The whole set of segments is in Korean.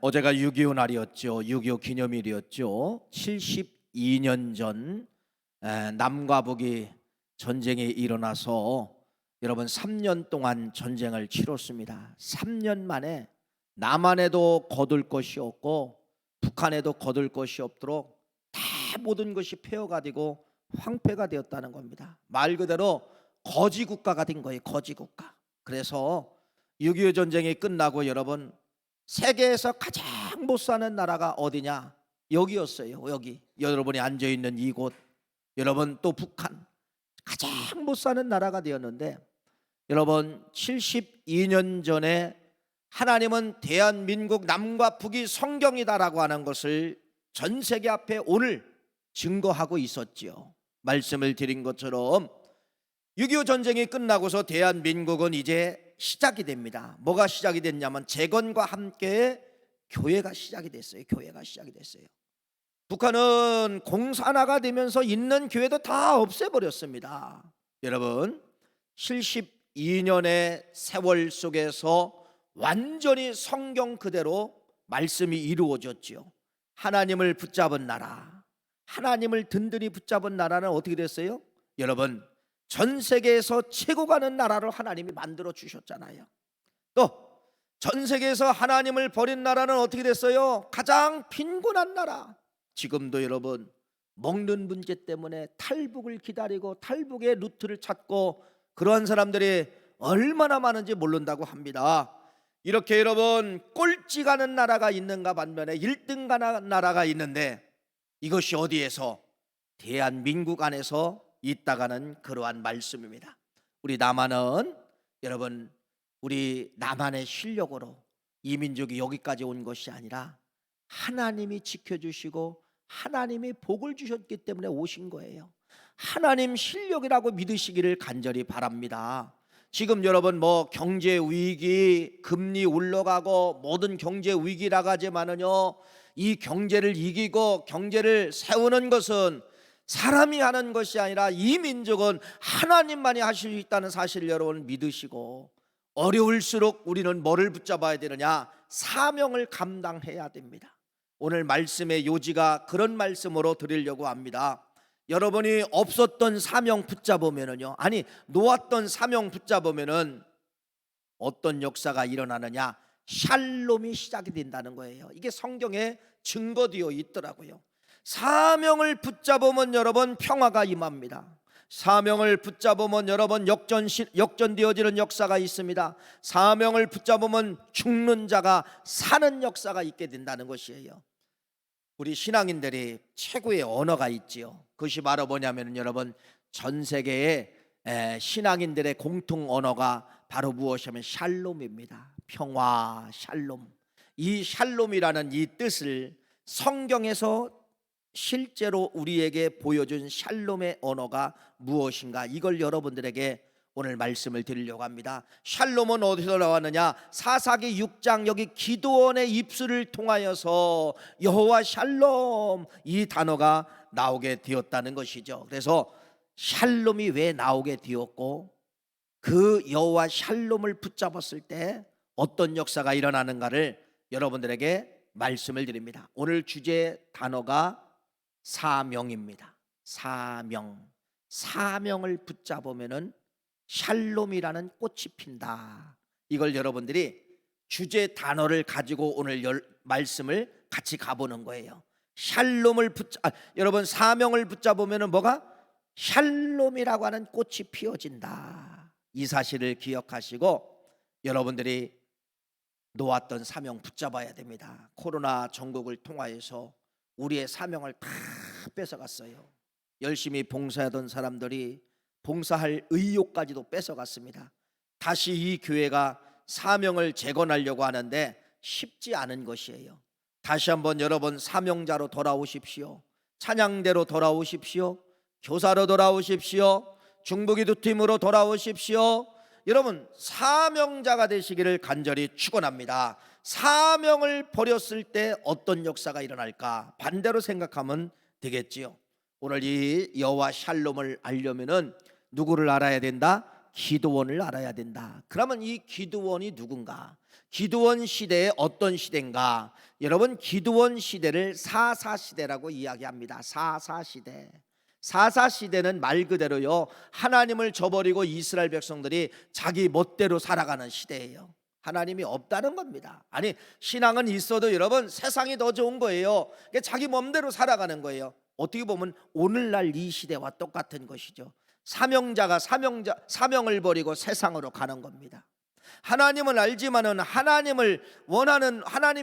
어제가 6.25 날이었죠. 6.25 기념일이었죠. 72년 전 남과 북이 전쟁이 일어나서 여러분 3년 동안 전쟁을 치렀습니다. 3년 만에 남한에도 거둘 것이 없고 북한에도 거둘 것이 없도록 다 모든 것이 폐허가 되고 황폐가 되었다는 겁니다. 말 그대로 거지 국가가 된 거예요. 거지 국가. 그래서 6.25 전쟁이 끝나고 여러분 세계에서 가장 못 사는 나라가 어디냐? 여기였어요. 여기 여러분이 앉아있는 이곳, 여러분 또 북한, 가장 못 사는 나라가 되었는데, 여러분 72년 전에 하나님은 대한민국 남과 북이 성경이다라고 하는 것을 전 세계 앞에 오늘 증거하고 있었지요. 말씀을 드린 것처럼 6.25 전쟁이 끝나고서 대한민국은 이제 시작이 됩니다. 뭐가 시작이 됐냐면 재건과 함께 교회가 시작이 됐어요. 교회가 시작이 됐어요. 북한은 공산화가 되면서 있는 교회도 다 없애버렸습니다. 여러분 72년의 세월 속에서 완전히 성경 그대로 말씀이 이루어졌죠. 하나님을 붙잡은 나라, 하나님을 든든히 붙잡은 나라는 어떻게 됐어요? 여러분 전 세계에서 최고 가는 나라로 하나님이 만들어 주셨잖아요. 또 전 세계에서 하나님을 버린 나라는 어떻게 됐어요? 가장 빈곤한 나라. 지금도 여러분 먹는 문제 때문에 탈북을 기다리고 탈북의 루트를 찾고 그러한 사람들이 얼마나 많은지 모른다고 합니다. 이렇게 여러분 꼴찌 가는 나라가 있는가 반면에 1등 가는 나라가 있는데, 이것이 어디에서? 대한민국 안에서 있다가는 그러한 말씀입니다. 우리 남한은 여러분 우리 남한의 실력으로 이 민족이 여기까지 온 것이 아니라 하나님이 지켜주시고 하나님이 복을 주셨기 때문에 오신 거예요. 하나님 실력이라고 믿으시기를 간절히 바랍니다. 지금 여러분 뭐 경제 위기, 금리 올라가고 모든 경제 위기라고 하지만은요, 이 경제를 이기고 경제를 세우는 것은 사람이 하는 것이 아니라 이 민족은 하나님만이 하실 수 있다는 사실을 여러분 믿으시고, 어려울수록 우리는 뭐를 붙잡아야 되느냐? 사명을 감당해야 됩니다. 오늘 말씀의 요지가 그런 말씀으로 드리려고 합니다. 여러분이 없었던 사명 붙잡으면은요, 아니 놓았던 사명 붙잡으면은 어떤 역사가 일어나느냐? 샬롬이 시작이 된다는 거예요. 이게 성경에 증거되어 있더라고요. 사명을 붙잡으면 여러분 평화가 임합니다. 사명을 붙잡으면 여러분 역전되어지는 역사가 있습니다. 사명을 붙잡으면 죽는 자가 사는 역사가 있게 된다는 것이에요. 우리 신앙인들이 최고의 언어가 있지요. 그것이 바로 뭐냐면 여러분 전 세계의 신앙인들의 공통 언어가 바로 무엇이냐면 샬롬입니다. 평화, 샬롬. 이 샬롬이라는 이 뜻을 성경에서 실제로 우리에게 보여준 샬롬의 언어가 무엇인가, 이걸 여러분들에게 오늘 말씀을 드리려고 합니다. 샬롬은 어디서 나왔느냐? 사사기 6장 여기 기드온의 입술을 통하여서 여호와 샬롬 이 단어가 나오게 되었다는 것이죠. 그래서 샬롬이 왜 나오게 되었고 그 여호와 샬롬을 붙잡았을 때 어떤 역사가 일어나는가를 여러분들에게 말씀을 드립니다. 오늘 주제 단어가 사명입니다. 사명. 사명을 붙잡으면은 샬롬이라는 꽃이 핀다. 이걸 여러분들이 주제 단어를 가지고 오늘 말씀을 같이 가보는 거예요. 샬롬을 여러분 사명을 붙잡으면은 뭐가? 샬롬이라고 하는 꽃이 피어진다. 이 사실을 기억하시고 여러분들이 놓았던 사명 붙잡아야 됩니다. 코로나 전국을 통하여서 우리의 사명을 다 뺏어갔어요. 열심히 봉사하던 사람들이 봉사할 의욕까지도 뺏어갔습니다. 다시 이 교회가 사명을 재건하려고 하는데 쉽지 않은 것이에요. 다시 한번 여러분 사명자로 돌아오십시오. 찬양대로 돌아오십시오. 교사로 돌아오십시오. 중보기도팀으로 돌아오십시오. 여러분 사명자가 되시기를 간절히 축원합니다. 사명을 버렸을 때 어떤 역사가 일어날까? 반대로 생각하면 되겠지요. 오늘 이 여호와 샬롬을 알려면은 누구를 알아야 된다? 기드온을 알아야 된다. 그러면 이 기드온이 누군가? 기드온 시대에 어떤 시대인가? 여러분, 기드온 시대를 사사시대라고 이야기합니다. 사사시대. 사사시대는 말 그대로요, 하나님을 저버리고 이스라엘 백성들이 자기 멋대로 살아가는 시대예요. 하나님이 없다는 겁니다. 아니, 신앙은 있어도 여러분 세상이 더 좋은 거예요. 자기 멋대로 살아가는 거예요. 어떻게 보면 오늘날 이 시대와 똑같은 것이죠. 사명자가 사명을 버리고 세상으로 가는 겁니다. 하나님은 알지만은 하나님이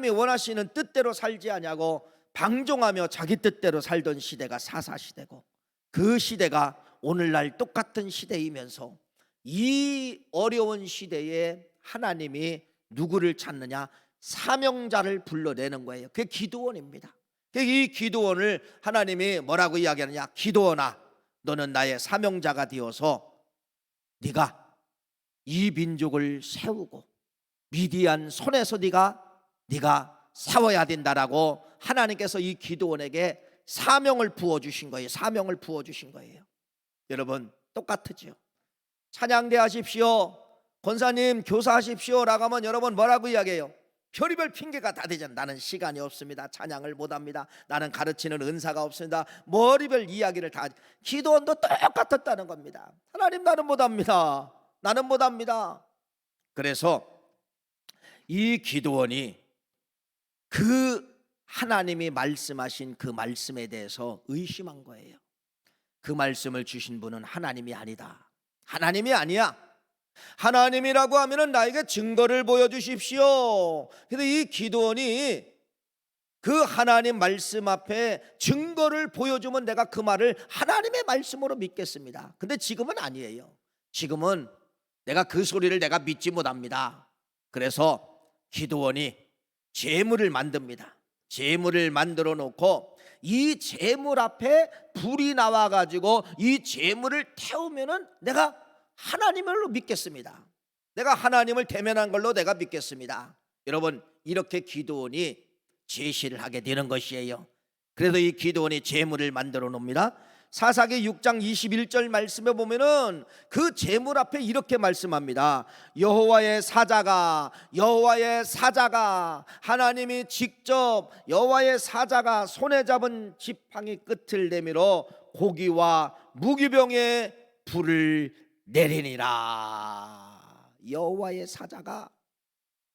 원하시는 뜻대로 살지 아니하고 방종하며 자기 뜻대로 살던 시대가 사사시대고, 그 시대가 오늘날 똑같은 시대이면서 이 어려운 시대에 하나님이 누구를 찾느냐? 사명자를 불러내는 거예요. 그게 기드온입니다. 이 기드온을 하나님이 뭐라고 이야기하느냐? 기드온아, 너는 나의 사명자가 되어서 네가 이 민족을 세우고 미디안 손에서 네가 세워야 된다라고 하나님께서 이 기드온에게 사명을 부어주신 거예요. 사명을 부어주신 거예요. 여러분, 똑같으죠. 찬양대 하십시오, 권사님 교사하십시오 라고 하면 여러분 뭐라고 이야기해요? 별의별 핑계가 다 되잖아요. 나는 시간이 없습니다, 찬양을 못합니다, 나는 가르치는 은사가 없습니다, 머리별 이야기를 다. 기도원도 똑같았다는 겁니다. 하나님, 나는 못합니다, 나는 못합니다. 그래서 이 기도원이 그 하나님이 말씀하신 그 말씀에 대해서 의심한 거예요. 그 말씀을 주신 분은 하나님이 아니다, 하나님이 아니야, 하나님이라고 하면은 나에게 증거를 보여주십시오. 그래서 이 기드온이 그 하나님 말씀 앞에 증거를 보여주면 내가 그 말을 하나님의 말씀으로 믿겠습니다. 근데 지금은 아니에요. 지금은 내가 그 소리를 내가 믿지 못합니다. 그래서 기드온이 제물을 만듭니다. 제물을 만들어 놓고 이 제물 앞에 불이 나와 가지고 이 제물을 태우면은 내가 하나님을 믿겠습니다, 내가 하나님을 대면한 걸로 내가 믿겠습니다. 여러분, 이렇게 기드온이 제시를 하게 되는 것이에요. 그래서 이 기드온이 제물을 만들어 놓습니다. 사사기 6장 21절 말씀에 보면은 그 제물 앞에 이렇게 말씀합니다. 여호와의 사자가 하나님이 직접 여호와의 사자가 손에 잡은 지팡이 끝을 내밀어 고기와 무기병에 불을 내리니라. 여호와의 사자가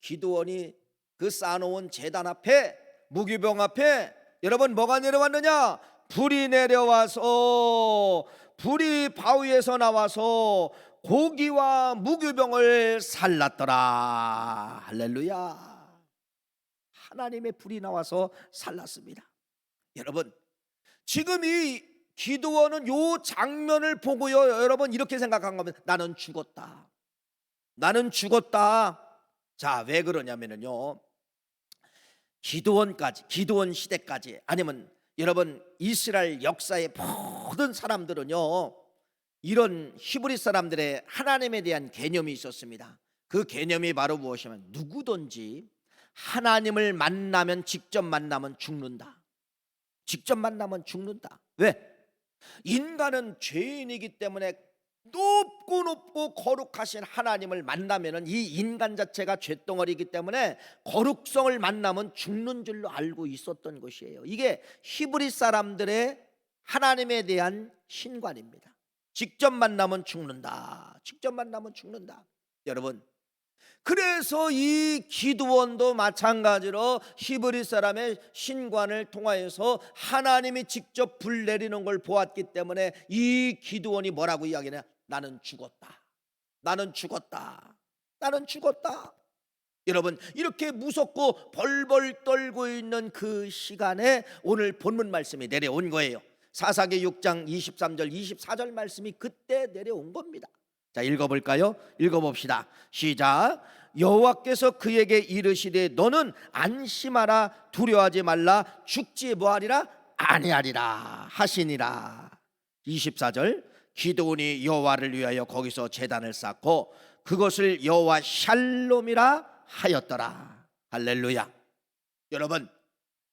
기드온이 그 쌓아놓은 제단 앞에, 무기병 앞에 여러분 뭐가 내려왔느냐? 불이 내려와서, 불이 바위에서 나와서 고기와 무기병을 살랐더라. 할렐루야. 하나님의 불이 나와서 살랐습니다. 여러분, 지금 이 기드온은 요 장면을 보고요, 여러분 이렇게 생각한 겁니다. 나는 죽었다, 나는 죽었다. 자, 왜 그러냐면요, 기드온 시대까지, 아니면 여러분 이스라엘 역사의 모든 사람들은요, 이런 히브리 사람들의 하나님에 대한 개념이 있었습니다. 그 개념이 바로 무엇이냐면, 누구든지 하나님을 만나면, 직접 만나면 죽는다. 직접 만나면 죽는다. 왜? 인간은 죄인이기 때문에 높고 거룩하신 하나님을 만나면은 이 인간 자체가 죄덩어리이기 때문에 거룩성을 만나면 죽는 줄로 알고 있었던 것이에요. 이게 히브리 사람들의 하나님에 대한 신관입니다. 직접 만나면 죽는다, 직접 만나면 죽는다. 여러분, 그래서 이 기드온도 마찬가지로 히브리 사람의 신관을 통하여서 하나님이 직접 불 내리는 걸 보았기 때문에 이 기드온이 뭐라고 이야기하냐? 나는 죽었다, 나는 죽었다, 나는 죽었다. 여러분, 이렇게 무섭고 벌벌 떨고 있는 그 시간에 오늘 본문 말씀이 내려온 거예요. 사사기 6장 23절 24절 말씀이 그때 내려온 겁니다. 자, 읽어볼까요? 읽어봅시다. 시작. 여호와께서 그에게 이르시되 너는 안심하라, 두려워하지 말라, 죽지 뭐하리라? 아니하리라 하시니라. 24절. 기드온이 여호와를 위하여 거기서 제단을 쌓고 그것을 여호와 샬롬이라 하였더라. 할렐루야. 여러분,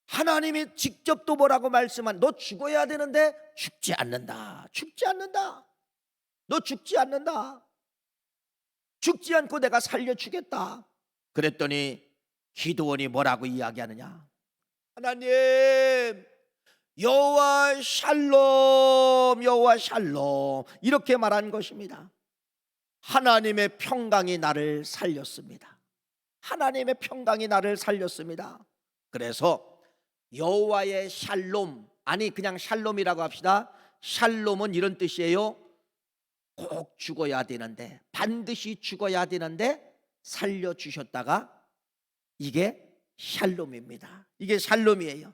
하나님이 직접 또 뭐라고 말씀한, 너 죽어야 되는데 죽지 않는다, 죽지 않는다, 너 죽지 않는다, 죽지 않고 내가 살려주겠다. 그랬더니 기드온이 뭐라고 이야기하느냐? 하나님, 여호와 샬롬, 여호와 샬롬, 이렇게 말한 것입니다. 하나님의 평강이 나를 살렸습니다. 하나님의 평강이 나를 살렸습니다. 그래서 여호와의 샬롬, 아니 그냥 샬롬이라고 합시다. 샬롬은 이런 뜻이에요. 꼭 죽어야 되는데, 반드시 죽어야 되는데 살려주셨다가, 이게 샬롬입니다. 이게 샬롬이에요.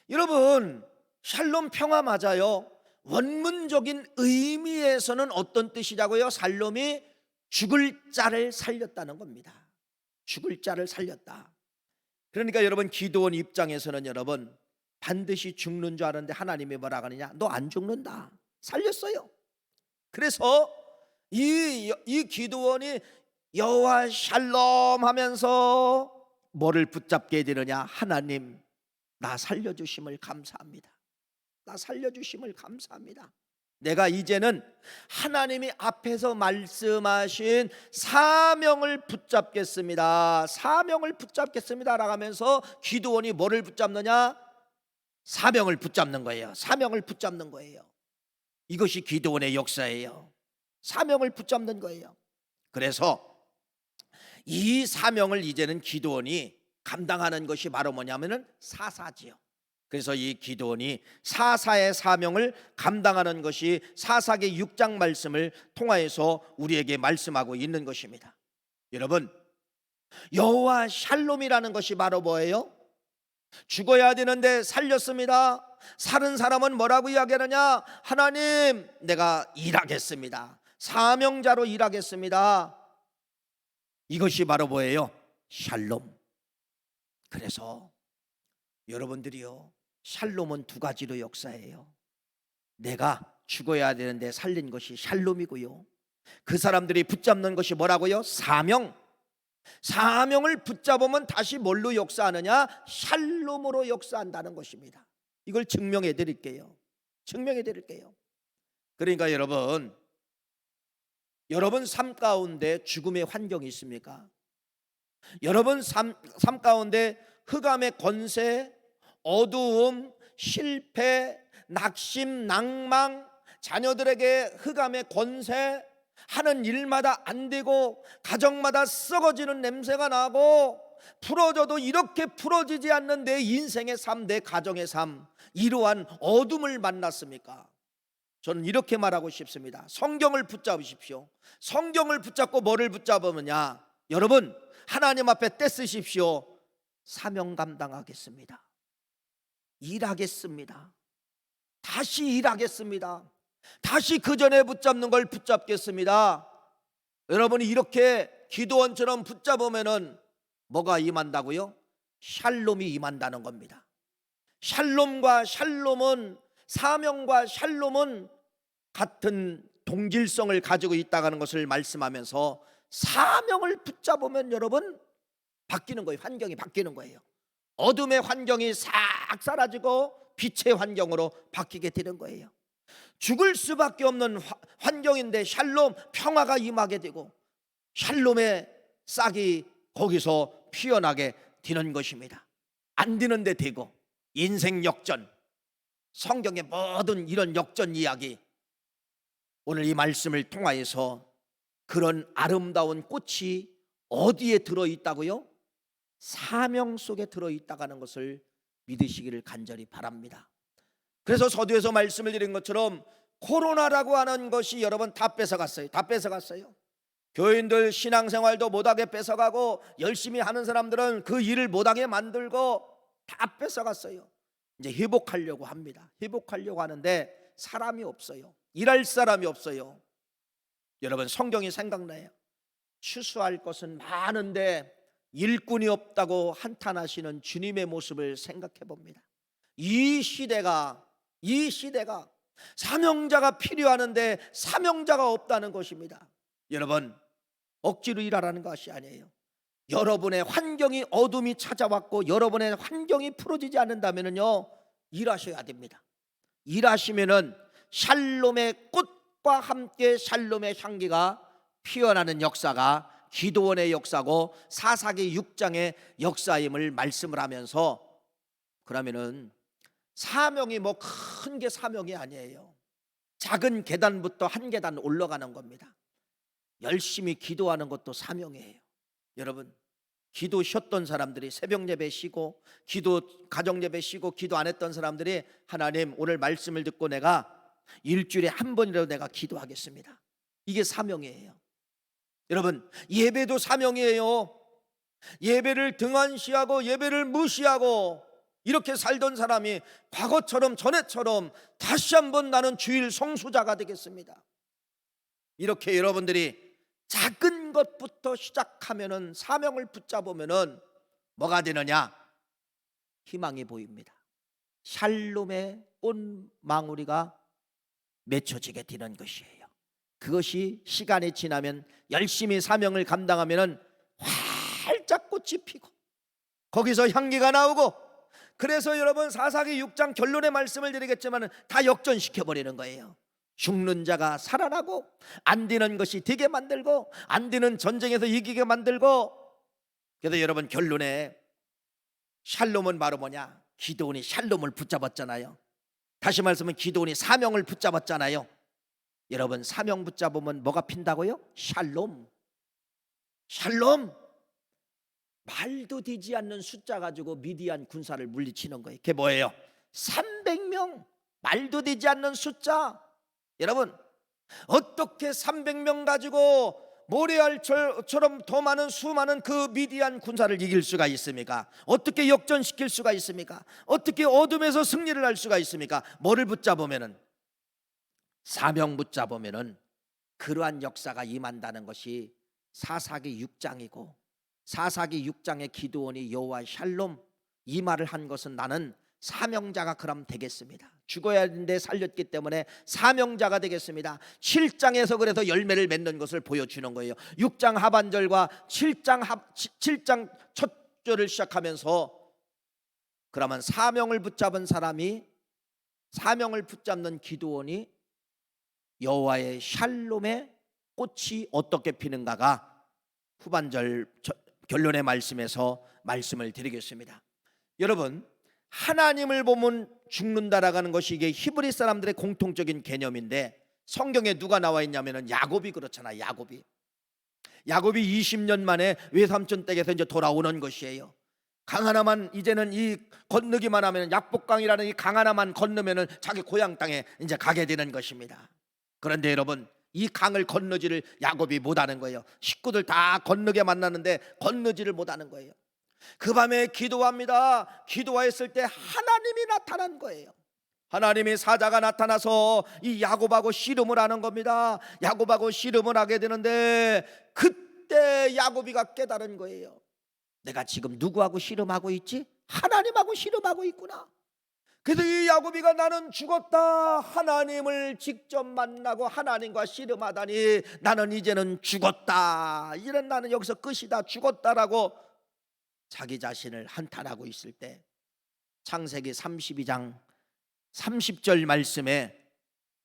여러분, 샬롬 평화 맞아요. 원문적인 의미에서는 어떤 뜻이라고요? 샬롬이 죽을 자를 살렸다는 겁니다. 죽을 자를 살렸다. 그러니까 여러분, 기드온 입장에서는 여러분 반드시 죽는 줄 아는데 하나님이 뭐라 하느냐? 너 안 죽는다. 살렸어요. 그래서 이 기드온이 여호와 샬롬 하면서 뭐를 붙잡게 되느냐? 하나님, 나 살려주심을 감사합니다. 나 살려주심을 감사합니다. 내가 이제는 하나님이 앞에서 말씀하신 사명을 붙잡겠습니다. 사명을 붙잡겠습니다 라고 하면서 기드온이 뭐를 붙잡느냐? 사명을 붙잡는 거예요. 사명을 붙잡는 거예요. 이것이 기드온의 역사예요. 사명을 붙잡는 거예요. 그래서 이 사명을 이제는 기드온이 감당하는 것이 바로 뭐냐면은 사사지요. 그래서 이 기드온이 사사의 사명을 감당하는 것이 사사기 6장 말씀을 통하여서 우리에게 말씀하고 있는 것입니다. 여러분, 여호와 샬롬이라는 것이 바로 뭐예요? 죽어야 되는데 살렸습니다. 살은 사람은 뭐라고 이야기하느냐? 하나님, 내가 일하겠습니다. 사명자로 일하겠습니다. 이것이 바로 뭐예요? 샬롬. 그래서 여러분들이요, 샬롬은 두 가지로 역사해요. 내가 죽어야 되는데 살린 것이 샬롬이고요, 그 사람들이 붙잡는 것이 뭐라고요? 사명. 사명을 붙잡으면 다시 뭘로 역사하느냐? 샬롬으로 역사한다는 것입니다. 이걸 증명해 드릴게요. 증명해 드릴게요. 그러니까 여러분 삶 가운데 죽음의 환경이 있습니까? 여러분 삶 가운데 흑암의 권세, 어두움, 실패, 낙심, 낭망, 자녀들에게 흑암의 권세, 하는 일마다 안 되고 가정마다 썩어지는 냄새가 나고 풀어져도 이렇게 풀어지지 않는 내 인생의 삶, 내 가정의 삶, 이러한 어둠을 만났습니까? 저는 이렇게 말하고 싶습니다. 성경을 붙잡으십시오. 성경을 붙잡고 뭐를 붙잡으느냐? 여러분, 하나님 앞에 떼쓰십시오. 사명 감당하겠습니다. 일하겠습니다. 다시 일하겠습니다. 다시 그 전에 붙잡는 걸 붙잡겠습니다. 여러분이 이렇게 기드온처럼 붙잡으면은 뭐가 임한다고요? 샬롬이 임한다는 겁니다. 샬롬과 샬롬은, 사명과 샬롬은 같은 동질성을 가지고 있다는 것을 말씀하면서 사명을 붙잡으면 여러분 바뀌는 거예요. 환경이 바뀌는 거예요. 어둠의 환경이 싹 사라지고 빛의 환경으로 바뀌게 되는 거예요. 죽을 수밖에 없는 환경인데 샬롬, 평화가 임하게 되고 샬롬의 싹이 거기서 피어나게 되는 것입니다. 안 되는데 되고, 인생 역전, 성경의 모든 이런 역전 이야기, 오늘 이 말씀을 통하여서 그런 아름다운 꽃이 어디에 들어있다고요? 사명 속에 들어있다는 것을 믿으시기를 간절히 바랍니다. 그래서 서두에서 말씀을 드린 것처럼 코로나라고 하는 것이 여러분 다 뺏어갔어요. 다 뺏어갔어요. 교인들 신앙생활도 못하게 뺏어가고, 열심히 하는 사람들은 그 일을 못하게 만들고 다 뺏어갔어요. 이제 회복하려고 합니다. 회복하려고 하는데 사람이 없어요. 일할 사람이 없어요. 여러분, 성경이 생각나요. 추수할 것은 많은데 일꾼이 없다고 한탄하시는 주님의 모습을 생각해 봅니다. 이 시대가 사명자가 필요하는데 사명자가 없다는 것입니다. 여러분, 억지로 일하라는 것이 아니에요. 여러분의 환경이, 어둠이 찾아왔고 여러분의 환경이 풀어지지 않는다면요, 일하셔야 됩니다. 일하시면은 샬롬의 꽃과 함께 샬롬의 향기가 피어나는 역사가 기도원의 역사고 사사기 6장의 역사임을 말씀을 하면서, 그러면은 사명이 뭐 큰 게 사명이 아니에요. 작은 계단부터 한 계단 올라가는 겁니다. 열심히 기도하는 것도 사명이에요. 여러분, 기도 쉬었던 사람들이 새벽 예배 쉬고, 기도 가정 예배 쉬고, 기도 안 했던 사람들이 하나님 오늘 말씀을 듣고 내가 일주일에 한 번이라도 내가 기도하겠습니다. 이게 사명이에요. 여러분, 예배도 사명이에요. 예배를 등한시하고 예배를 무시하고 이렇게 살던 사람이 과거처럼 전에처럼 다시 한번 나는 주일 성수자가 되겠습니다. 이렇게 여러분들이 작은 것부터 시작하면은, 사명을 붙잡으면은 뭐가 되느냐? 희망이 보입니다. 샬롬의 꽃망우리가 맺혀지게 되는 것이에요. 그것이 시간이 지나면, 열심히 사명을 감당하면은 활짝 꽃이 피고 거기서 향기가 나오고, 그래서 여러분 사사기 6장 결론의 말씀을 드리겠지만 다 역전시켜 버리는 거예요. 죽는 자가 살아나고, 안 되는 것이 되게 만들고, 안 되는 전쟁에서 이기게 만들고. 그래서 여러분 결론에 샬롬은 바로 뭐냐? 기드온이 샬롬을 붙잡았잖아요. 다시 말씀은 기드온이 사명을 붙잡았잖아요. 여러분, 사명 붙잡으면 뭐가 핀다고요? 샬롬. 샬롬. 말도 되지 않는 숫자 가지고 미디안 군사를 물리치는 거예요. 그게 뭐예요? 300명. 말도 되지 않는 숫자. 여러분, 어떻게 300명 가지고 모래알처럼 더 많은 수많은 그 미디안 군사를 이길 수가 있습니까? 어떻게 역전시킬 수가 있습니까? 어떻게 어둠에서 승리를 할 수가 있습니까? 뭐를 붙잡으면은, 사명 붙잡으면은 그러한 역사가 임한다는 것이 사사기 6장이고, 사사기 6장의 기드온이 여호와 샬롬 이 말을 한 것은 나는 사명자가 그럼 되겠습니다. 죽어야 하는데 살렸기 때문에 사명자가 되겠습니다. 7장에서 그래서 열매를 맺는 것을 보여주는 거예요. 6장 하반절과 7장 첫 절을 시작하면서, 그러면 사명을 붙잡은 사람이, 사명을 붙잡는 기드온이 여호와의 샬롬의 꽃이 어떻게 피는가가 후반절 결론의 말씀에서 말씀을 드리겠습니다. 여러분, 하나님을 보면 죽는다라는 것이 이게 히브리 사람들의 공통적인 개념인데, 성경에 누가 나와 있냐면은 야곱이 그렇잖아요. 야곱이 20년 만에 외삼촌 댁에서 이제 돌아오는 것이에요. 강 하나만, 이제는 이 건너기만 하면, 약복강이라는 이 강 하나만 건너면은 자기 고향 땅에 이제 가게 되는 것입니다. 그런데 여러분, 이 강을 건너지를 야곱이 못하는 거예요. 식구들 다 건너게 만나는데 건너지를 못하는 거예요. 그 밤에 기도합니다. 기도했을 때 하나님이 나타난 거예요. 하나님이 사자가 나타나서 이 야곱하고 씨름을 하는 겁니다. 야곱하고 씨름을 하게 되는데, 그때 야곱이가 깨달은 거예요. 내가 지금 누구하고 씨름하고 있지? 하나님하고 씨름하고 있구나. 그래서 이 야곱이가 나는 죽었다, 하나님을 직접 만나고 하나님과 씨름하다니 나는 이제는 죽었다, 이런 나는 여기서 끝이다, 죽었다라고 자기 자신을 한탄하고 있을 때, 창세기 32장 30절 말씀에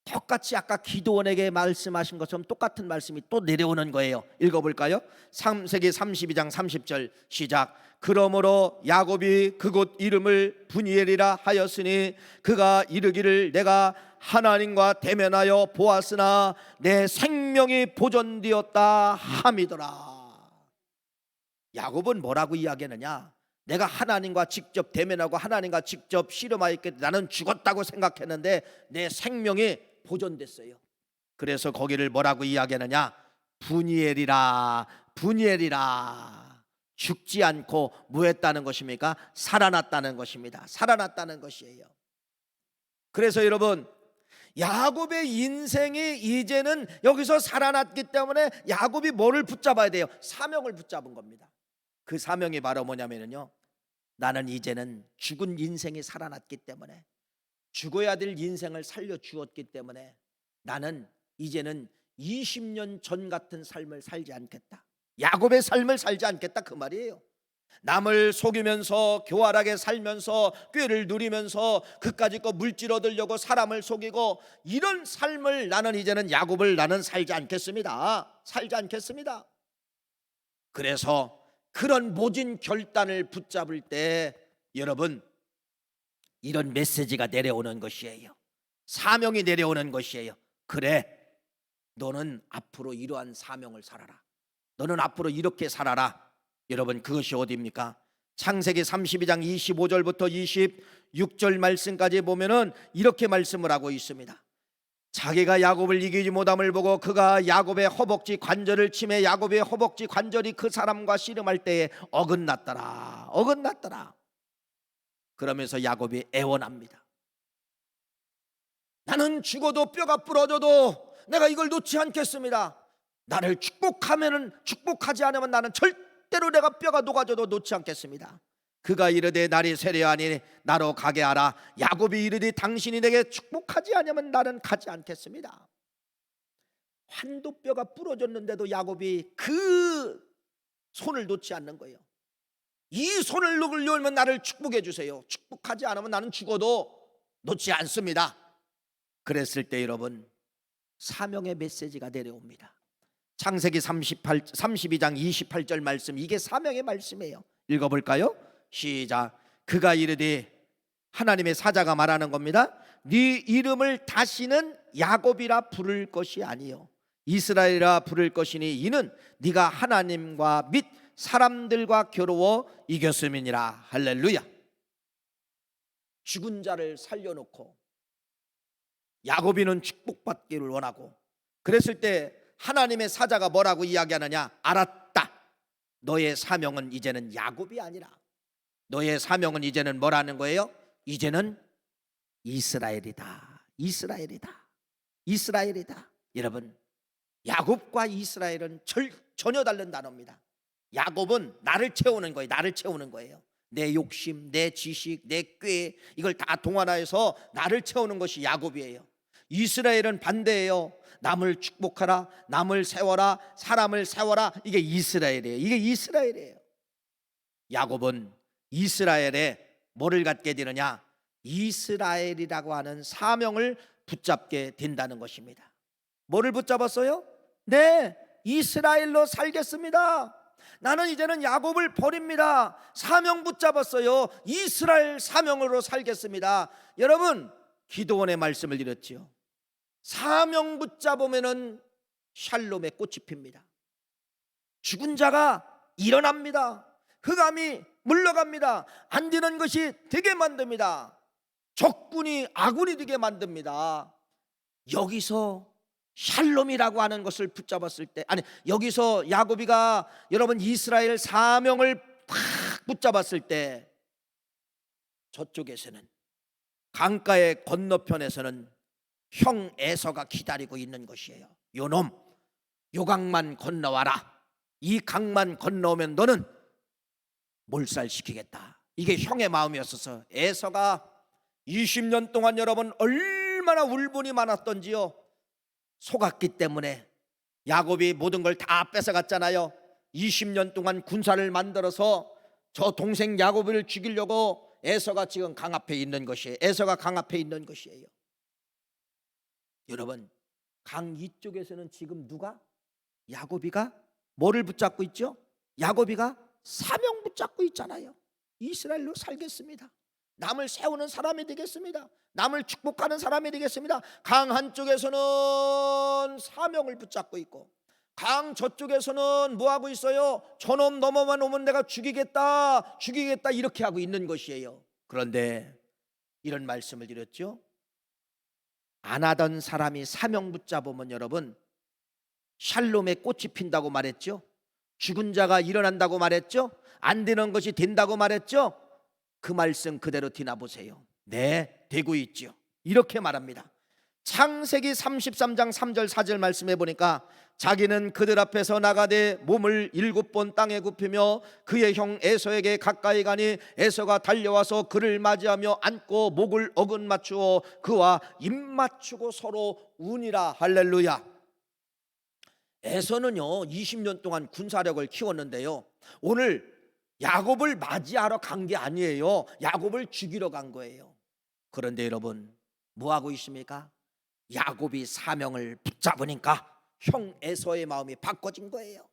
똑같이 아까 기드온에게 말씀하신 것처럼 똑같은 말씀이 또 내려오는 거예요. 읽어볼까요? 창세기 32장 30절 시작. 그러므로 야곱이 그곳 이름을 브니엘이라 하였으니 그가 이르기를 내가 하나님과 대면하여 보았으나 내 생명이 보존되었다 함이더라. 야곱은 뭐라고 이야기하느냐? 내가 하나님과 직접 대면하고 하나님과 직접 씨름하였기 때문에 나는 죽었다고 생각했는데 내 생명이 보존됐어요. 그래서 거기를 뭐라고 이야기하느냐? 브니엘이라, 브니엘이라. 죽지 않고 뭐 했다는 것입니까? 살아났다는 것입니다. 살아났다는 것이에요. 그래서 여러분, 야곱의 인생이 이제는 여기서 살아났기 때문에 야곱이 뭐를 붙잡아야 돼요? 사명을 붙잡은 겁니다. 그 사명이 바로 뭐냐면요, 나는 이제는 죽은 인생이 살아났기 때문에, 죽어야 될 인생을 살려주었기 때문에 나는 이제는 20년 전 같은 삶을 살지 않겠다. 야곱의 삶을 살지 않겠다, 그 말이에요. 남을 속이면서 교활하게 살면서 꾀를 누리면서 그까짓 거 물질 얻으려고 사람을 속이고 이런 삶을 나는 이제는 야곱을 나는 살지 않겠습니다. 살지 않겠습니다. 그래서 그런 모진 결단을 붙잡을 때 여러분 이런 메시지가 내려오는 것이에요. 사명이 내려오는 것이에요. 그래, 너는 앞으로 이러한 사명을 살아라. 너는 앞으로 이렇게 살아라. 여러분 그것이 어디입니까? 창세기 32장 25절부터 26절 말씀까지 보면은 이렇게 말씀을 하고 있습니다. 자기가 야곱을 이기지 못함을 보고 그가 야곱의 허벅지 관절을 치매 야곱의 허벅지 관절이 그 사람과 씨름할 때에 어긋났더라. 어긋났더라. 그러면서 야곱이 애원합니다. 나는 죽어도 뼈가 부러져도 내가 이걸 놓지 않겠습니다. 나를 축복하지 않으면 나는 절대로 내가 뼈가 녹아져도 놓지 않겠습니다. 그가 이르되 날이 세려하니 나로 가게 하라. 야곱이 이르되 당신이 내게 축복하지 않으면 나는 가지 않겠습니다. 환도뼈가 부러졌는데도 야곱이 그 손을 놓지 않는 거예요. 이 손을 놓으려면 나를 축복해 주세요. 축복하지 않으면 나는 죽어도 놓지 않습니다. 그랬을 때 여러분 사명의 메시지가 내려옵니다. 창세기 32장 28절 말씀, 이게 사명의 말씀이에요. 읽어볼까요? 시작. 그가 이르되, 하나님의 사자가 말하는 겁니다. 네 이름을 다시는 야곱이라 부를 것이 아니요 이스라엘이라 부를 것이니 이는 네가 하나님과 및 사람들과 겨루어 이겼음이니라. 할렐루야. 죽은 자를 살려놓고 야곱이는 축복받기를 원하고, 그랬을 때 하나님의 사자가 뭐라고 이야기하느냐? 알았다. 너의 사명은 이제는 야곱이 아니라 너의 사명은 이제는 뭐라는 거예요? 이제는 이스라엘이다. 이스라엘이다. 이스라엘이다. 여러분, 야곱과 이스라엘은 전혀 다른 단어입니다. 야곱은 나를 채우는 거예요. 나를 채우는 거예요. 내 욕심, 내 지식, 내 꾀, 이걸 다 동원하여서 나를 채우는 것이 야곱이에요. 이스라엘은 반대예요. 남을 축복하라, 남을 세워라, 사람을 세워라. 이게 이스라엘이에요. 이게 이스라엘이에요. 야곱은 이스라엘에 뭐를 갖게 되느냐? 이스라엘이라고 하는 사명을 붙잡게 된다는 것입니다. 뭐를 붙잡았어요? 네, 이스라엘로 살겠습니다. 나는 이제는 야곱을 버립니다. 사명 붙잡았어요. 이스라엘 사명으로 살겠습니다. 여러분, 기도원의 말씀을 드렸지요. 사명 붙잡으면은 샬롬의 꽃이 핍니다. 죽은 자가 일어납니다. 흑암이 물러갑니다. 안 되는 것이 되게 만듭니다. 적군이 아군이 되게 만듭니다. 여기서 샬롬이라고 하는 것을 붙잡았을 때, 아니 여기서 야곱이가 여러분 이스라엘 사명을 탁 붙잡았을 때, 저쪽에서는 강가의 건너편에서는 형 에서가 기다리고 있는 것이에요. 요놈, 요 강만 건너와라. 이 강만 건너오면 너는 몰살시키겠다. 이게 형의 마음이었어서 에서가 20년 동안 여러분 얼마나 울분이 많았던지요. 속았기 때문에 야곱이 모든 걸 다 뺏어갔잖아요. 20년 동안 군사를 만들어서 저 동생 야곱을 죽이려고 에서가 지금 강 앞에 있는 것이에요. 에서가 강 앞에 있는 것이에요. 여러분, 강 이쪽에서는 지금 누가? 야곱이가 뭐를 붙잡고 있죠? 야곱이가 사명 붙잡고 있잖아요. 이스라엘로 살겠습니다. 남을 세우는 사람이 되겠습니다. 남을 축복하는 사람이 되겠습니다. 강 한쪽에서는 사명을 붙잡고 있고, 강 저쪽에서는 뭐하고 있어요? 저놈 넘어만 오면 내가 죽이겠다 이렇게 하고 있는 것이에요. 그런데 이런 말씀을 드렸죠. 안 하던 사람이 사명 붙잡으면 여러분 샬롬의 꽃이 핀다고 말했죠. 죽은 자가 일어난다고 말했죠. 안 되는 것이 된다고 말했죠. 그 말씀 그대로 뒤나보세요. 네, 되고 있죠. 이렇게 말합니다. 창세기 33장 3절 4절 말씀해 보니까 자기는 그들 앞에서 나가되 몸을 7번 땅에 굽히며 그의 형 에서에게 가까이 가니 에서가 달려와서 그를 맞이하며 안고 목을 어긋 맞추어 그와 입 맞추고 서로 우니라. 할렐루야. 에서는요 20년 동안 군사력을 키웠는데요, 오늘 야곱을 맞이하러 간 게 아니에요. 야곱을 죽이러 간 거예요. 그런데 여러분 뭐하고 있습니까? 야곱이 사명을 붙잡으니까 형 에서의 마음이 바꿔진 거예요.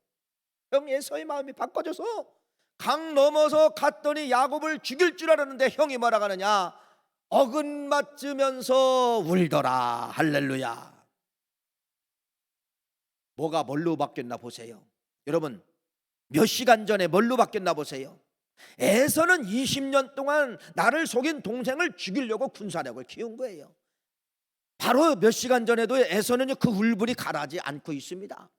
형 에서의 마음이 바꿔져서 강 넘어서 갔더니 야곱을 죽일 줄 알았는데 형이 뭐라 하느냐? 어긋맞으면서 울더라. 할렐루야. 뭐가 뭘로 바뀌었나 보세요. 여러분, 몇 시간 전에 뭘로 바뀌었나 보세요. 에서는 20년 동안 나를 속인 동생을 죽이려고 군사력을 키운 거예요. 바로 몇 시간 전에도 에서는 그 울분이 가라지 않고 있습니다.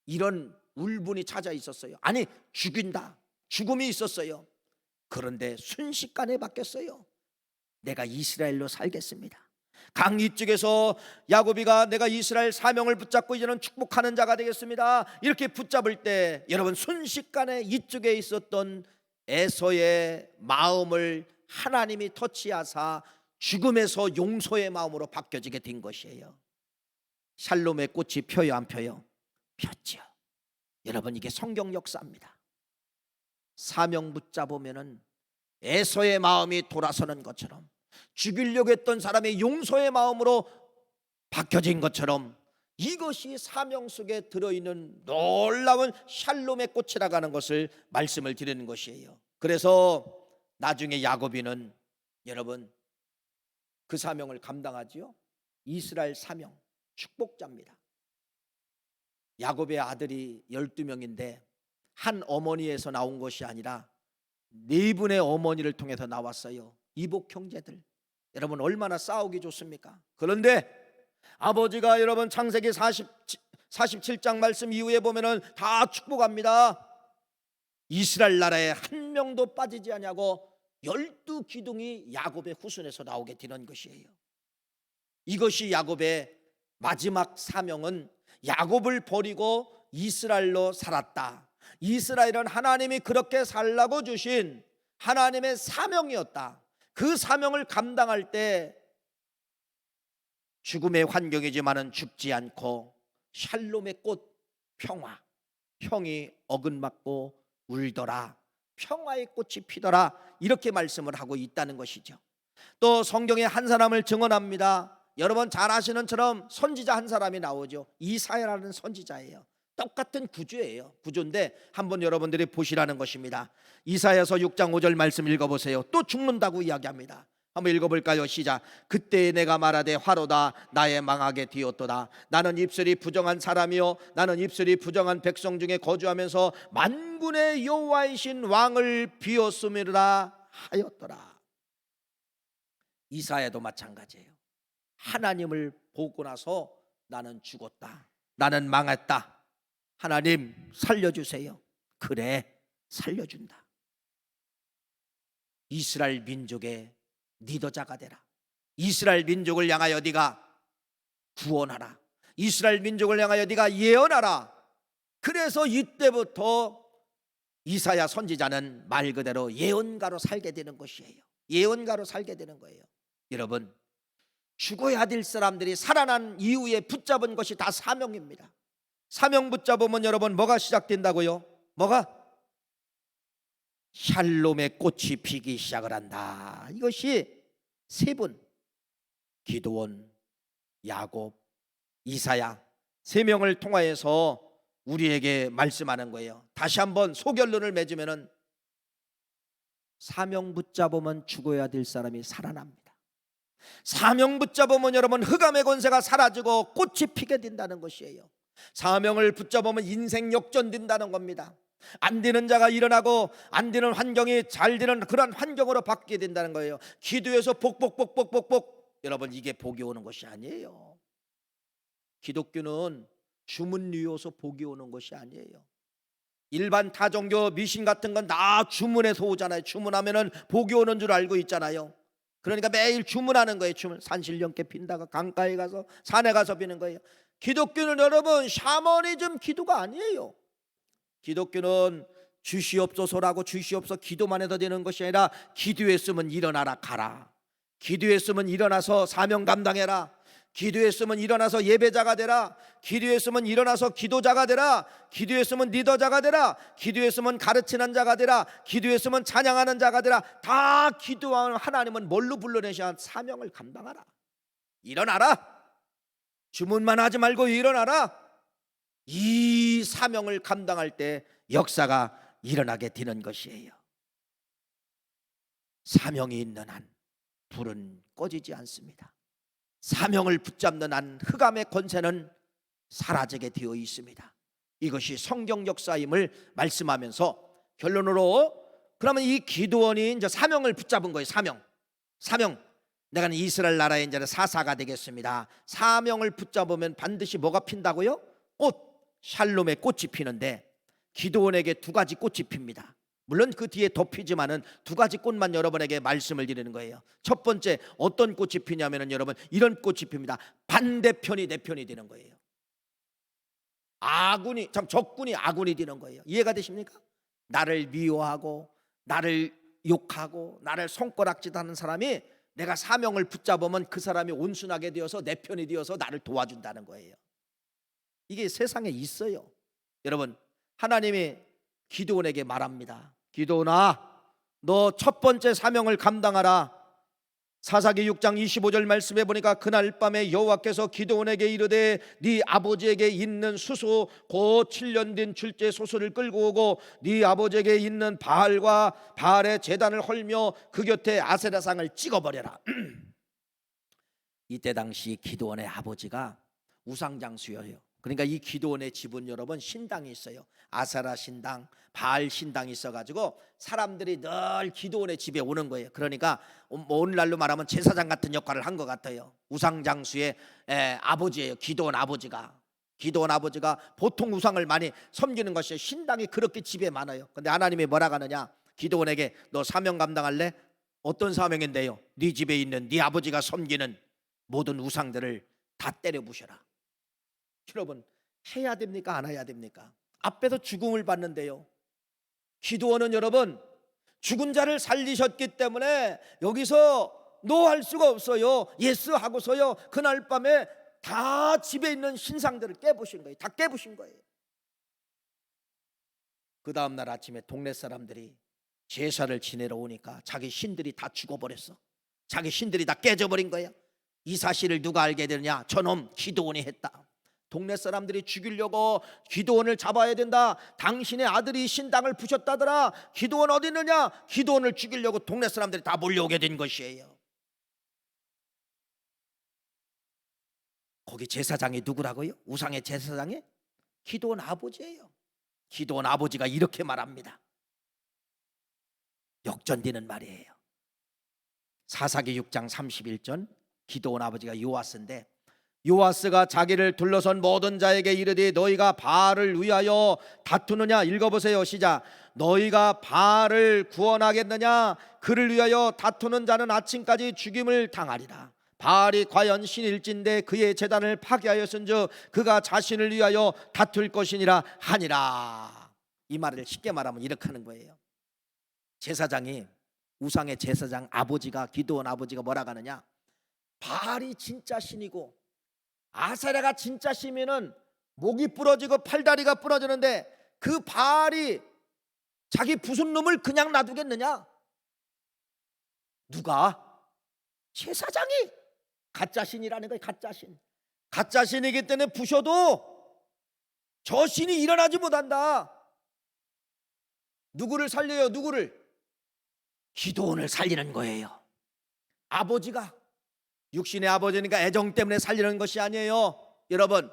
이런 울분이 찾아 있었어요. 아니, 죽인다, 죽음이 있었어요. 그런데 순식간에 바뀌었어요. 내가 이스라엘로 살겠습니다. 강 이쪽에서 야곱이가 내가 이스라엘 사명을 붙잡고 이제는 축복하는 자가 되겠습니다, 이렇게 붙잡을 때 여러분, 순식간에 이쪽에 있었던 에서의 마음을 하나님이 터치하사 죽음에서 용서의 마음으로 바뀌어지게 된 것이에요. 샬롬의 꽃이 펴요, 안 펴요? 폈죠. 여러분, 이게 성경 역사입니다. 사명 붙잡으면은 에서의 마음이 돌아서는 것처럼, 죽이려고 했던 사람의 용서의 마음으로 바뀌어진 것처럼, 이것이 사명 속에 들어있는 놀라운 샬롬의 꽃이라고 하는 것을 말씀을 드리는 것이에요. 그래서 나중에 야곱이는 여러분 그 사명을 감당하지요. 이스라엘 사명 축복자입니다. 야곱의 아들이 12명인데 한 어머니에서 나온 것이 아니라 네 분의 어머니를 통해서 나왔어요. 이복 형제들. 여러분, 얼마나 싸우기 좋습니까? 그런데 아버지가 여러분 창세기 47장 말씀 이후에 보면은 다 축복합니다. 이스라엘 나라에 한 명도 빠지지 아니하고 12기둥이 야곱의 후손에서 나오게 되는 것이에요. 이것이 야곱의 마지막 사명은 야곱을 버리고 이스라엘로 살았다. 이스라엘은 하나님이 그렇게 살라고 주신 하나님의 사명이었다. 그 사명을 감당할 때 죽음의 환경이지만은 죽지 않고 샬롬의 꽃 평화, 형이 어긋맞고 울더라, 평화의 꽃이 피더라, 이렇게 말씀을 하고 있다는 것이죠. 또 성경에 한 사람을 증언합니다. 여러분 잘 아시는 처럼 선지자 한 사람이 나오죠. 이사야라는 선지자예요. 똑같은 구조예요. 구조인데 한번 여러분들이 보시라는 것입니다. 이사야서 6장 5절 말씀 읽어보세요. 또 죽는다고 이야기합니다. 한번 읽어볼까요? 시작. 그때 내가 말하되 화로다, 나의 망하게 되었도다. 나는 입술이 부정한 사람이요, 나는 입술이 부정한 백성 중에 거주하면서 만군의 여호와이신 왕을 비었음이라 하였더라. 이사야도 마찬가지예요. 하나님을 보고 나서 나는 죽었다, 나는 망했다, 하나님 살려주세요. 그래, 살려준다. 이스라엘 민족의 리더자가 되라. 이스라엘 민족을 향하여 네가 구원하라. 이스라엘 민족을 향하여 네가 예언하라. 그래서 이때부터 이사야 선지자는 말 그대로 예언가로 살게 되는 것이에요. 예언가로 살게 되는 거예요. 여러분, 죽어야 될 사람들이 살아난 이후에 붙잡은 것이 다 사명입니다. 사명 붙잡으면 여러분 뭐가 시작된다고요? 뭐가? 샬롬의 꽃이 피기 시작을 한다. 이것이 세 분, 기드온, 야곱, 이사야, 세 명을 통하여서 우리에게 말씀하는 거예요. 다시 한번 소결론을 맺으면은 사명 붙잡으면 죽어야 될 사람이 살아납니다. 사명 붙잡으면 여러분 흑암의 권세가 사라지고 꽃이 피게 된다는 것이에요. 사명을 붙잡으면 인생 역전된다는 겁니다. 안 되는 자가 일어나고 안 되는 환경이 잘 되는 그런 환경으로 바뀌게 된다는 거예요. 기도해서 복복복복복복. 여러분, 이게 복이 오는 것이 아니에요. 기독교는 주문이어서 복이 오는 것이 아니에요. 일반 타종교 미신 같은 건 다 주문해서 오잖아요. 주문하면은 복이 오는 줄 알고 있잖아요. 그러니까 매일 주문하는 거예요. 주문. 산신령께 빈다가 강가에 가서 산에 가서 비는 거예요. 기독교는 여러분 샤머니즘 기도가 아니에요. 기독교는 주시옵소서라고 주시옵소서 기도만 해도 되는 것이 아니라 기도했으면 일어나라 가라. 기도했으면 일어나서 사명 감당해라. 기도했으면 일어나서 예배자가 되라. 기도했으면 일어나서 기도자가 되라. 기도했으면 리더자가 되라. 기도했으면 가르치는 자가 되라. 기도했으면 찬양하는 자가 되라. 다 기도하는 하나님은 뭘로 불러내셔야 사명을 감당하라. 일어나라. 주문만 하지 말고 일어나라. 이 사명을 감당할 때 역사가 일어나게 되는 것이에요. 사명이 있는 한 불은 꺼지지 않습니다. 사명을 붙잡는 한 흑암의 권세는 사라지게 되어 있습니다. 이것이 성경 역사임을 말씀하면서 결론으로, 그러면 이 기드온이 이제 사명을 붙잡은 거예요. 사명. 내가 이스라엘 나라의 이제 사사가 되겠습니다. 사명을 붙잡으면 반드시 뭐가 핀다고요? 샬롬의 꽃이 피는데 기드온에게 두 가지 꽃이 핍니다. 물론 그 뒤에 더 피지만은 두 가지 꽃만 여러분에게 말씀을 드리는 거예요. 첫 번째 어떤 꽃이 피냐면은 여러분 이런 꽃이 핍니다. 반대편이 내 편이 되는 거예요. 적군이 아군이 되는 거예요. 이해가 되십니까? 나를 미워하고 나를 욕하고 나를 손가락질하는 사람이 내가 사명을 붙잡으면 그 사람이 온순하게 되어서 내 편이 되어서 나를 도와준다는 거예요. 이게 세상에 있어요. 여러분, 하나님이 기드온에게 말합니다. 기드온아, 너 첫 번째 사명을 감당하라. 사사기 6장 25절 말씀해 보니까 그날 밤에 여호와께서 기드온에게 이르되 네 아버지에게 있는 수소 곧 7년 된 출제 소소를 끌고 오고 네 아버지에게 있는 바알의 제단을 헐며 그 곁에 아세라상을 찍어버려라. 이때 당시 기드온의 아버지가 우상장수예요. 그러니까 이 기드온의 집은 여러분 신당이 있어요. 아세라 신당, 바알 신당이 있어가지고 사람들이 늘 기드온의 집에 오는 거예요. 그러니까 오늘날로 말하면 제사장 같은 역할을 한 것 같아요. 우상장수의 아버지예요. 기드온 아버지가 보통 우상을 많이 섬기는 것이에요. 신당이 그렇게 집에 많아요. 근데 하나님이 뭐라 하느냐, 기드온에게 너 사명 감당할래? 어떤 사명인데요? 네 집에 있는 네 아버지가 섬기는 모든 우상들을 다 때려 부셔라. 여러분, 해야 됩니까? 안 해야 됩니까? 앞에서 죽음을 받는데요. 기드온은 여러분 죽은 자를 살리셨기 때문에 여기서 노 할 수가 없어요. 예스 하고서요 그날 밤에 다 집에 있는 신상들을 깨부신 거예요. 다 깨부신 거예요. 그 다음날 아침에 동네 사람들이 제사를 지내러 오니까 자기 신들이 다 죽어버렸어. 자기 신들이 다 깨져버린 거야. 이 사실을 누가 알게 되느냐? 저놈 기드온이 했다. 동네 사람들이 죽이려고 기드온을 잡아야 된다. 당신의 아들이 신당을 부셨다더라. 기드온 어디 있느냐? 기드온을 죽이려고 동네 사람들이 다 몰려오게 된 것이에요. 거기 제사장이 누구라고요? 우상의 제사장이 기드온 아버지예요. 기드온 아버지가 이렇게 말합니다. 역전되는 말이에요. 사사기 6장 31절, 기드온 아버지가 요아스인데 요아스가 자기를 둘러선 모든 자에게 이르되 너희가 바알을 위하여 다투느냐? 읽어보세요. 시작. 너희가 바알을 구원하겠느냐? 그를 위하여 다투는 자는 아침까지 죽임을 당하리라. 바알이 과연 신일진데 그의 제단을 파괴하였은즉 그가 자신을 위하여 다툴 것이니라 하니라. 이 말을 쉽게 말하면 이렇게 하는 거예요. 제사장이, 우상의 제사장 아버지가, 기드온 아버지가 뭐라 하느냐? 바알이 진짜 신이고 아세라가 진짜 신이면은 목이 부러지고 팔다리가 부러지는데 그 바알이 자기 부순 놈을 그냥 놔두겠느냐? 누가? 제사장이. 가짜 신이라는 거예요. 가짜 신이기 때문에 부셔도 저 신이 일어나지 못한다. 누구를 살려요? 누구를? 기드온을 살리는 거예요. 아버지가, 육신의 아버지니까 애정 때문에 살리는 것이 아니에요. 여러분,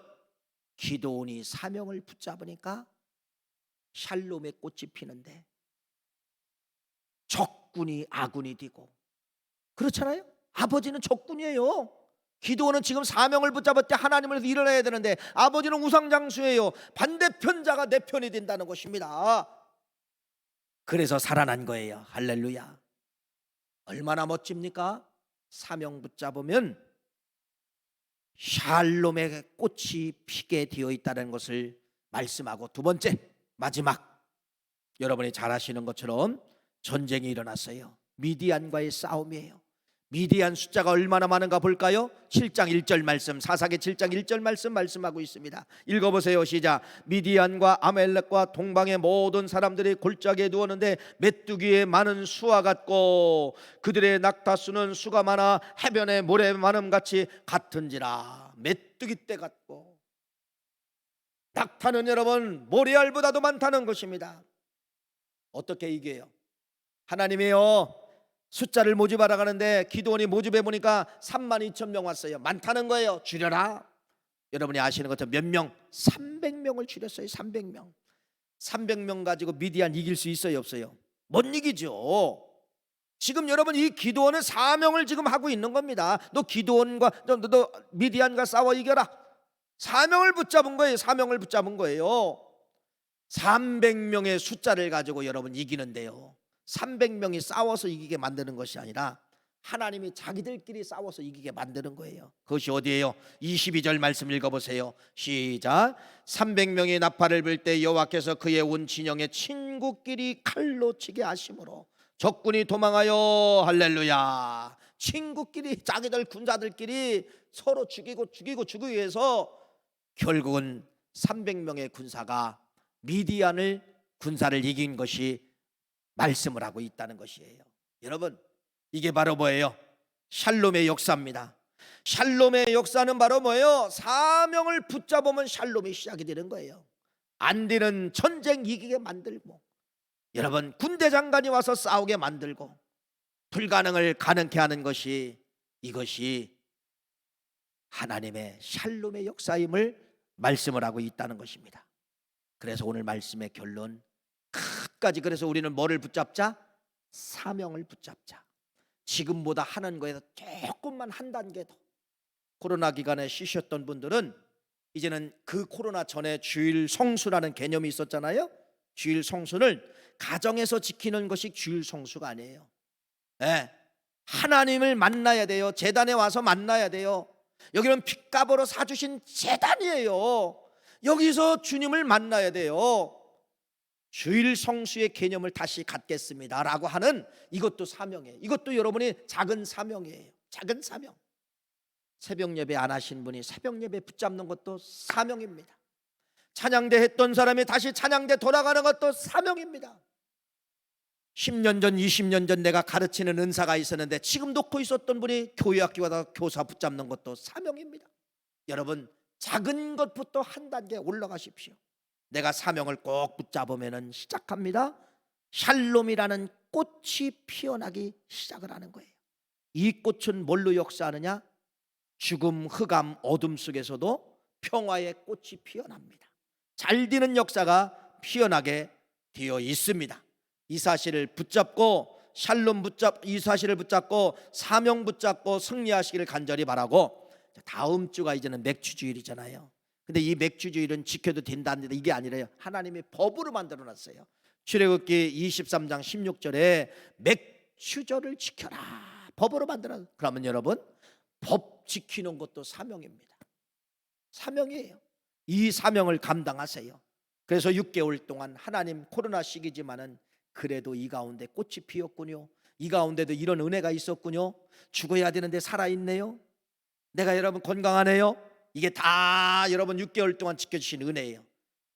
기드온이 사명을 붙잡으니까 샬롬의 꽃이 피는데 적군이 아군이 되고, 그렇잖아요. 아버지는 적군이에요. 기드온은 지금 사명을 붙잡을 때 하나님을 일어나야 되는데 아버지는 우상장수예요. 반대편 자가 내 편이 된다는 것입니다. 그래서 살아난 거예요. 할렐루야. 얼마나 멋집니까? 사명 붙잡으면 샬롬의 꽃이 피게 되어 있다는 것을 말씀하고, 두 번째, 마지막, 여러분이 잘 아시는 것처럼 전쟁이 일어났어요. 미디안과의 싸움이에요. 미디안 숫자가 얼마나 많은가 볼까요? 7장 1절 말씀, 사사기 7장 1절 말씀하고 있습니다. 읽어보세요. 시작. 미디안과 아멜렉과 동방의 모든 사람들이 골짜기에 누웠는데 메뚜기의 많은 수와 같고 그들의 낙타수는 수가 많아 해변의 모래 많음 같이 같은지라. 메뚜기 떼 같고. 낙타는 여러분 모래알보다도 많다는 것입니다. 어떻게 이겨요? 하나님이요 숫자를 모집하러 가는데 기도원이 모집해 보니까 32,000명 왔어요. 많다는 거예요. 줄여라. 여러분이 아시는 것처럼 몇 명? 300명을 줄였어요. 300명. 300명 가지고 미디안 이길 수 있어요, 없어요? 못 이기죠. 지금 여러분 이 기도원은 사명을 지금 하고 있는 겁니다. 너 기도원과 너 미디안과 싸워 이겨라. 사명을 붙잡은 거예요. 사명을 붙잡은 거예요. 300명의 숫자를 가지고 여러분 이기는데요, 300명이 싸워서 이기게 만드는 것이 아니라 하나님이 자기들끼리 싸워서 이기게 만드는 거예요. 그것이 어디예요? 22절 말씀 읽어보세요. 시작. 300명이 나팔을 불 때 여호와께서 그의 온 진영의 친구끼리 칼로 치게 하심으로 적군이 도망하여. 할렐루야. 친구끼리 자기들 군사들끼리 서로 죽이고 해서 결국은 300명의 군사가 미디안을 군사를 이긴 것이 말씀을 하고 있다는 것이에요. 여러분 이게 바로 뭐예요? 샬롬의 역사입니다. 샬롬의 역사는 바로 뭐예요? 사명을 붙잡으면 샬롬이 시작이 되는 거예요. 안 되는 전쟁 이기게 만들고, 여러분 군대 장관이 와서 싸우게 만들고, 불가능을 가능케 하는 것이 이것이 하나님의 샬롬의 역사임을 말씀을 하고 있다는 것입니다. 그래서 오늘 말씀의 결론 끝까지, 그래서 우리는 뭐를 붙잡자? 사명을 붙잡자. 지금보다 하는 거에서 조금만 한 단계 더. 코로나 기간에 쉬셨던 분들은 이제는 그 코로나 전에 주일 성수라는 개념이 있었잖아요. 주일 성수는 가정에서 지키는 것이 주일 성수가 아니에요. 네. 하나님을 만나야 돼요. 제단에 와서 만나야 돼요. 여기는 핏값으로 사주신 제단이에요. 여기서 주님을 만나야 돼요. 주일 성수의 개념을 다시 갖겠습니다 라고 하는 이것도 사명이에요. 이것도 여러분이 작은 사명이에요. 작은 사명. 새벽 예배 안 하신 분이 새벽 예배 붙잡는 것도 사명입니다. 찬양대 했던 사람이 다시 찬양대 돌아가는 것도 사명입니다. 10년 전 20년 전 내가 가르치는 은사가 있었는데 지금 놓고 있었던 분이 교회학교 가다 교사 붙잡는 것도 사명입니다. 여러분 작은 것부터 한 단계 올라가십시오. 내가 사명을 꼭 붙잡으면 시작합니다. 샬롬이라는 꽃이 피어나기 시작을 하는 거예요. 이 꽃은 뭘로 역사하느냐? 죽음, 흑암, 어둠 속에서도 평화의 꽃이 피어납니다. 잘 되는 역사가 피어나게 되어 있습니다. 이 사실을 붙잡고 이 사실을 붙잡고 사명 붙잡고 승리하시기를 간절히 바라고, 다음 주가 이제는 맥주주일이잖아요. 근데 이 맥주주일은 지켜도 된다는데 이게 아니라요, 하나님이 법으로 만들어놨어요. 출애굽기 23장 16절에 맥주절을 지켜라 법으로 만들어놨어요. 그러면 여러분 법 지키는 것도 사명입니다. 사명이에요. 이 사명을 감당하세요. 그래서 6개월 동안 하나님 코로나 시기지만은 그래도 이 가운데 꽃이 피었군요. 이 가운데도 이런 은혜가 있었군요. 죽어야 되는데 살아있네요. 내가 여러분 건강하네요. 이게 다 여러분 6개월 동안 지켜주신 은혜예요.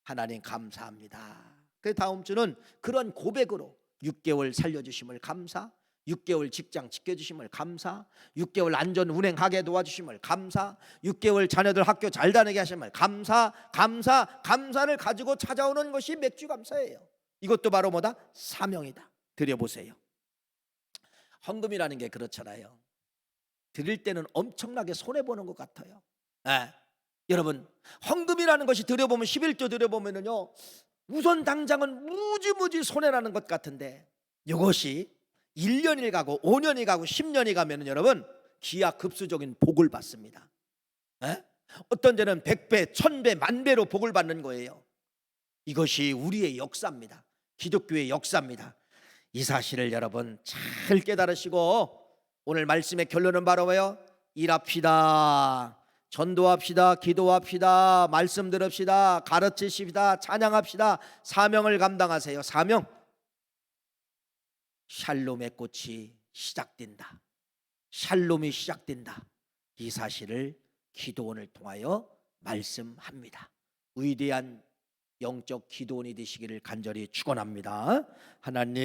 하나님 감사합니다. 그 다음 주는 그런 고백으로 6개월 살려주심을 감사, 6개월 직장 지켜주심을 감사, 6개월 안전 운행하게 도와주심을 감사, 6개월 자녀들 학교 잘 다니게 하심을 감사를 가지고 찾아오는 것이 맥주 감사예요. 이것도 바로 뭐다? 사명이다. 드려보세요. 헌금이라는 게 그렇잖아요. 드릴 때는 엄청나게 손해보는 것 같아요. 네. 여러분 헌금이라는 것이 드려보면 11조 드려보면요, 우선 당장은 무지 손해라는 것 같은데 이것이 1년이 가고 5년이 가고 10년이 가면 여러분 기하급수적인 복을 받습니다. 네? 어떤 데는 100배, 1000배, 만배로 복을 받는 거예요. 이것이 우리의 역사입니다. 기독교의 역사입니다. 이 사실을 여러분 잘 깨달으시고 오늘 말씀의 결론은 바로 뭐예요? 일합시다, 전도합시다, 기도합시다, 말씀 들읍시다, 가르치십시다, 찬양합시다. 사명을 감당하세요. 사명. 샬롬의 꽃이 시작된다. 샬롬이 시작된다. 이 사실을 기도원을 통하여 말씀합니다. 위대한 영적 기도원이 되시기를 간절히 축원합니다. 하나님